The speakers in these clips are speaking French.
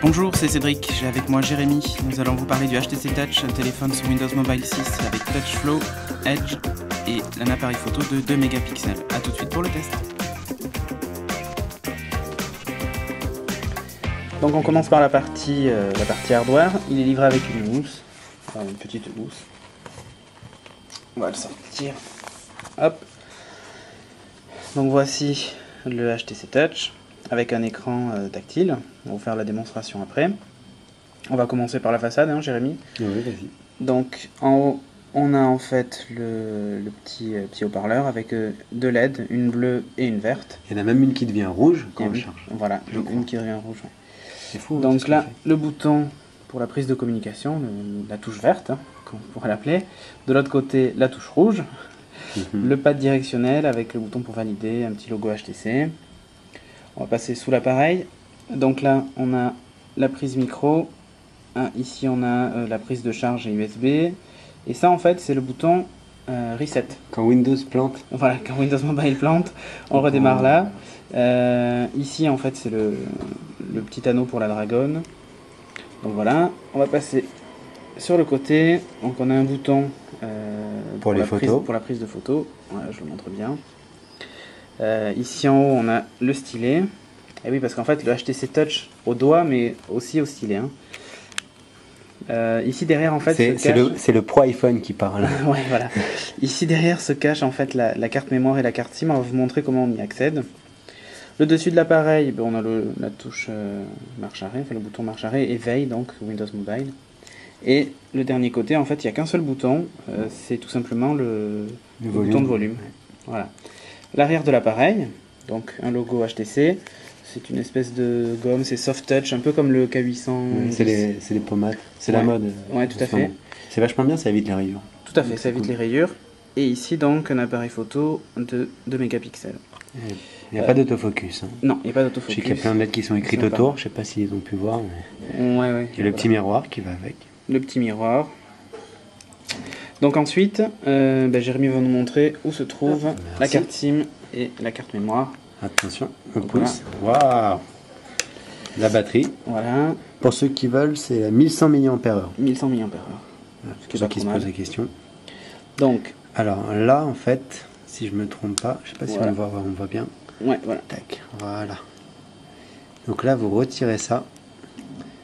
Bonjour, c'est Cédric, j'ai avec moi Jérémy. Nous allons vous parler du HTC Touch, un téléphone sous Windows Mobile 6 avec TouchFlow, Edge et un appareil photo de 2 mégapixels. A tout de suite pour le test. Donc on commence par la partie hardware. Il est livré avec une housse, une petite housse. On va le sortir. Hop. Donc voici le HTC Touch avec un écran tactile. On va vous faire la démonstration après. On va commencer par la façade, hein, Jérémy. Oui, vas-y. Donc en haut, on a en fait le petit haut-parleur avec deux LED, une bleue et une verte. Il y en a même une qui devient rouge quand on charge. Voilà, une qui devient rouge. Ouais. C'est fou. Donc là, le bouton pour la prise de communication, la touche verte, hein, comme on pourrait l'appeler. De l'autre côté, la touche rouge. Le pad directionnel avec le bouton pour valider, un petit logo HTC. On va passer sous l'appareil. Donc là, on a la prise micro. Ici, on a la prise de charge et USB. Et ça, en fait, c'est le bouton Reset. Quand Windows plante. Voilà, quand Windows Mobile plante, on redémarre là. Ici, en fait, c'est le petit anneau pour la dragonne. Donc voilà, on va passer sur le côté. Donc on a un bouton pour les photos. Pour la prise de photos. Voilà, je le montre bien. Ici en haut, on a le stylet. Et oui, parce qu'en fait, le HTC Touch au doigt, mais aussi au stylet. Hein. Ici derrière, en fait, c'est le Pro iPhone qui parle. Ouais, voilà. Ici derrière se cache en fait la carte mémoire et la carte SIM. On va vous montrer comment on y accède. Le dessus de l'appareil, on a la touche marche arrêt, enfin le bouton marche arrêt et veille, donc Windows Mobile. Et le dernier côté, en fait, il n'y a qu'un seul bouton, c'est tout simplement le bouton de volume. Voilà. L'arrière de l'appareil, donc un logo HTC, c'est une espèce de gomme, c'est soft touch, un peu comme le K800. Oui, c'est les pommades, c'est la mode. Ouais, tout à fait. C'est vachement bien, ça évite les rayures. Tout à fait, ça évite les rayures. Et ici, donc, un appareil photo de 2 mégapixels. Il n'y a pas d'autofocus. Hein. Non, il n'y a pas d'autofocus. Je sais qu'il y a plein de lettres qui sont écrites autour, je ne sais pas s'ils ont pu voir. Mais... Ouais. Il y a le petit miroir qui va avec. Le petit miroir. Donc ensuite, Jérémy va nous montrer où se trouve la carte SIM et la carte mémoire. Attention, on pousse. Waouh! La batterie. Voilà. Pour ceux qui veulent, c'est à 1100 mAh. 1100 mAh. Pour ceux qui se posent la question. Donc. Alors là, en fait, si je me trompe pas, je sais pas si on voit bien. Ouais, voilà. Tac, voilà. Donc là, vous retirez ça.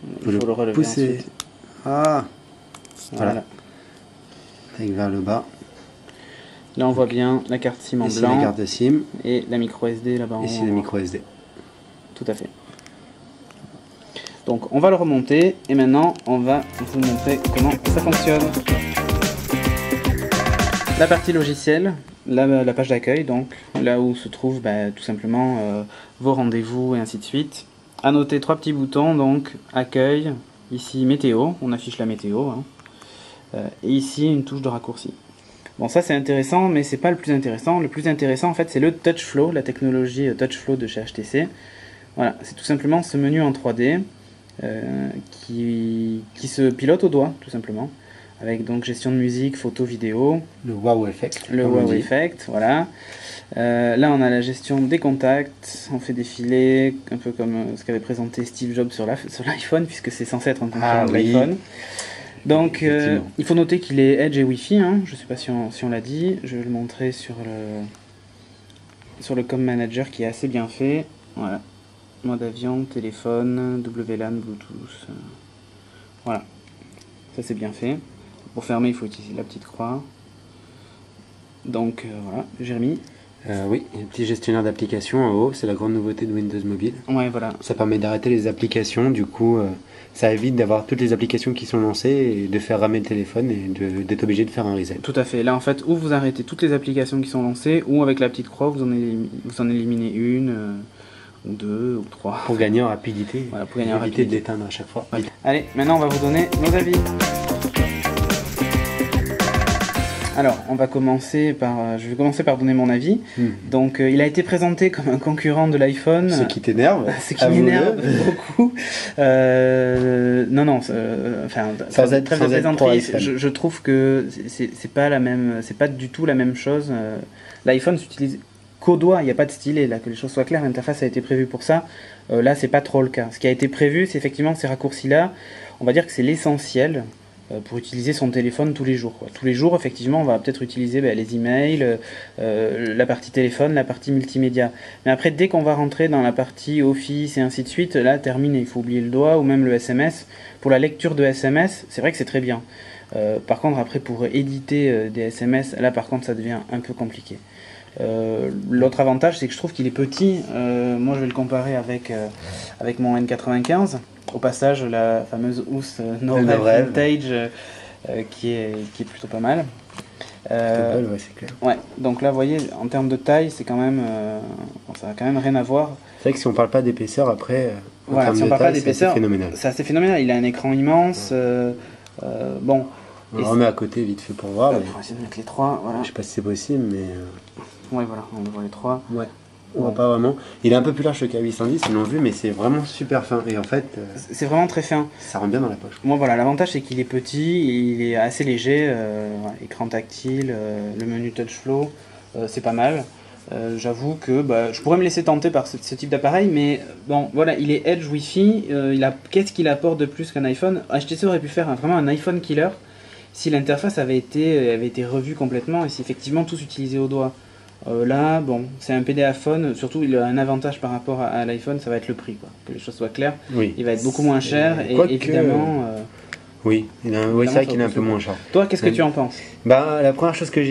Il faut le relever ensuite. Ah, voilà. Tac, vers le bas. Là, on voit bien la carte SIM en ici, blanc. La carte SIM. Et la micro SD là-bas en haut. Ici, la micro SD. Tout à fait. Donc, on va le remonter. Et maintenant, on va vous montrer comment ça fonctionne. La partie logicielle. La page d'accueil, donc là où se trouvent tout simplement vos rendez-vous et ainsi de suite. À noter 3 petits boutons, donc accueil, ici météo, on affiche la météo, hein, et ici une touche de raccourci. Bon, ça c'est intéressant, mais c'est pas le plus intéressant. Le plus intéressant en fait c'est le TouchFlow, la technologie TouchFlow de chez HTC. Voilà, c'est tout simplement ce menu en 3D qui se pilote au doigt, tout simplement. Avec donc gestion de musique, photo, vidéo. Le Wow Effect. Le Wow Effect, voilà. Là, on a la gestion des contacts. On fait défiler, un peu comme ce qu'avait présenté Steve Jobs sur l'iPhone, puisque c'est censé être un concurrent de l'iPhone. Donc, il faut noter qu'il est Edge et Wi-Fi. Hein. Je ne sais pas si on l'a dit. Je vais le montrer sur le Com Manager qui est assez bien fait. Voilà. Mode avion, téléphone, WLAN, Bluetooth. Voilà. Ça, c'est bien fait. Pour fermer, il faut utiliser la petite croix. Donc voilà, Jérémy. Oui, un petit gestionnaire d'applications en haut, c'est la grande nouveauté de Windows Mobile. Ouais, voilà. Ça permet d'arrêter les applications, du coup, ça évite d'avoir toutes les applications qui sont lancées et de faire ramer le téléphone et d'être obligé de faire un reset. Tout à fait. Là, en fait, ou vous arrêtez toutes les applications qui sont lancées, ou avec la petite croix, vous en éliminez une, ou deux, ou trois. Pour gagner en rapidité. Voilà, pour gagner en rapidité. Éviter de l'éteindre à chaque fois. Ouais. Allez, maintenant, on va vous donner nos avis. Alors, je vais commencer par donner mon avis. Donc, il a été présenté comme un concurrent de l'iPhone. Ce qui t'énerve. Ce qui m'énerve beaucoup. Non, enfin, sans être plaisanterie, je trouve que c'est pas du tout la même chose. L'iPhone s'utilise qu'au doigt, il n'y a pas de stylet, là, que les choses soient claires, l'interface a été prévue pour ça. Là, c'est pas trop le cas. Ce qui a été prévu, c'est effectivement ces raccourcis-là. On va dire que c'est l'essentiel pour utiliser son téléphone tous les jours, quoi. Tous les jours, effectivement, on va peut-être utiliser les emails, la partie téléphone, la partie multimédia. Mais après, dès qu'on va rentrer dans la partie Office et ainsi de suite, là, terminé. Il faut oublier le doigt ou même le SMS. Pour la lecture de SMS, c'est vrai que c'est très bien. Par contre, après, pour éditer des SMS, là, par contre, ça devient un peu compliqué. L'autre avantage, c'est que je trouve qu'il est petit. Moi, je vais le comparer avec mon N95. Au passage, la fameuse housse No Rev Vintage qui est plutôt pas mal. Ouais, c'est clair. Ouais, donc là, vous voyez, en termes de taille, c'est quand même, ça n'a quand même rien à voir. C'est vrai que si on parle pas d'épaisseur, après, voilà, si on parle pas d'épaisseur, c'est assez phénoménal. Il a un écran immense. Bon. On le remet à côté vite fait pour voir. On va essayer de mettre les trois. Voilà. Je sais pas si c'est possible, mais. Ouais, voilà, on voit les trois. Ouais. On voit pas vraiment. Il est un peu plus large que K810, ils l'ont vu, mais c'est vraiment super fin. Et en fait, c'est vraiment très fin. Ça rentre bien dans la poche. Moi, voilà, l'avantage c'est qu'il est petit, il est assez léger, écran tactile, le menu touch flow, c'est pas mal. J'avoue que je pourrais me laisser tenter par ce type d'appareil, mais bon, voilà, il est Edge Wi-Fi. Qu'est-ce qu'il apporte de plus qu'un iPhone? HTC aurait pu faire vraiment un iPhone killer si l'interface avait été revue complètement et si effectivement tout s'utilisait au doigt. Là, bon, c'est un PDA-phone, surtout il a un avantage par rapport à l'iPhone, ça va être le prix, quoi. Que les choses soient claires. Oui. Il va être beaucoup moins cher et évidemment. Oui, c'est vrai qu'il est un peu moins cher. Toi, qu'est-ce que tu en penses? La première chose que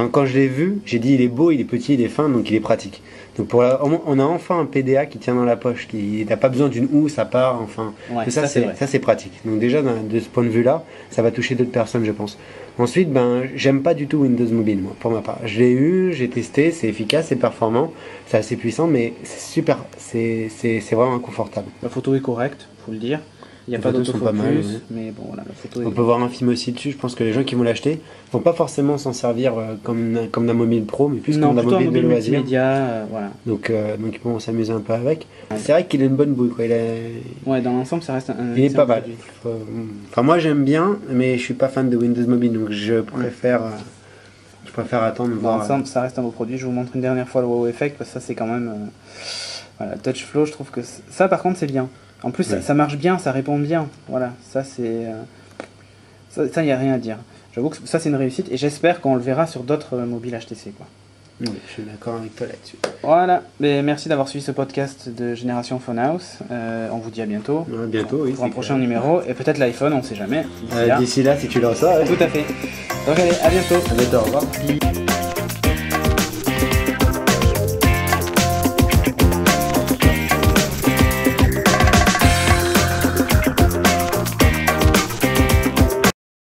quand je l'ai vu, j'ai dit il est beau, il est petit, il est fin, donc il est pratique. Donc on a enfin un PDA qui tient dans la poche, qui n'a pas besoin d'une housse à part, enfin. Ouais, ça c'est pratique. Donc déjà de ce point de vue-là, ça va toucher d'autres personnes, je pense. Ensuite, j'aime pas du tout Windows Mobile, moi, pour ma part. Je l'ai eu, j'ai testé, c'est efficace, c'est performant, c'est assez puissant, mais c'est super, c'est vraiment inconfortable. La photo est correcte, faut le dire. Il n'y a pas d'autofocus, mais bon, voilà, la photo On peut voir un film aussi dessus. Je pense que les gens qui vont l'acheter vont pas forcément s'en servir comme d'un mobile pro, mais plus comme d'un mobile de loisir. Multimédia, voilà. Donc ils pourront s'amuser un peu avec. C'est vrai qu'il a une bonne bouille, quoi. Ouais, dans l'ensemble, ça reste un. Il est pas mal. Enfin, moi j'aime bien, mais je suis pas fan de Windows Mobile, donc je préfère attendre. Dans l'ensemble, ça reste un beau produit. Je vous montre une dernière fois le wow effect parce que ça, c'est quand même. Voilà, Touch Flow, je trouve que ça, par contre, c'est bien. En plus, ça marche bien, ça répond bien. Voilà, ça c'est. Ça, il n'y a rien à dire. J'avoue que ça, c'est une réussite et j'espère qu'on le verra sur d'autres mobiles HTC, quoi. Oui, je suis d'accord avec toi là-dessus. Voilà, mais merci d'avoir suivi ce podcast de Génération Phonehouse. On vous dit à bientôt. À bientôt, oui. Pour un prochain numéro et peut-être l'iPhone, on ne sait jamais. D'ici là, si tu le reçois. Tout à fait. Donc allez, à bientôt. À bientôt, au revoir.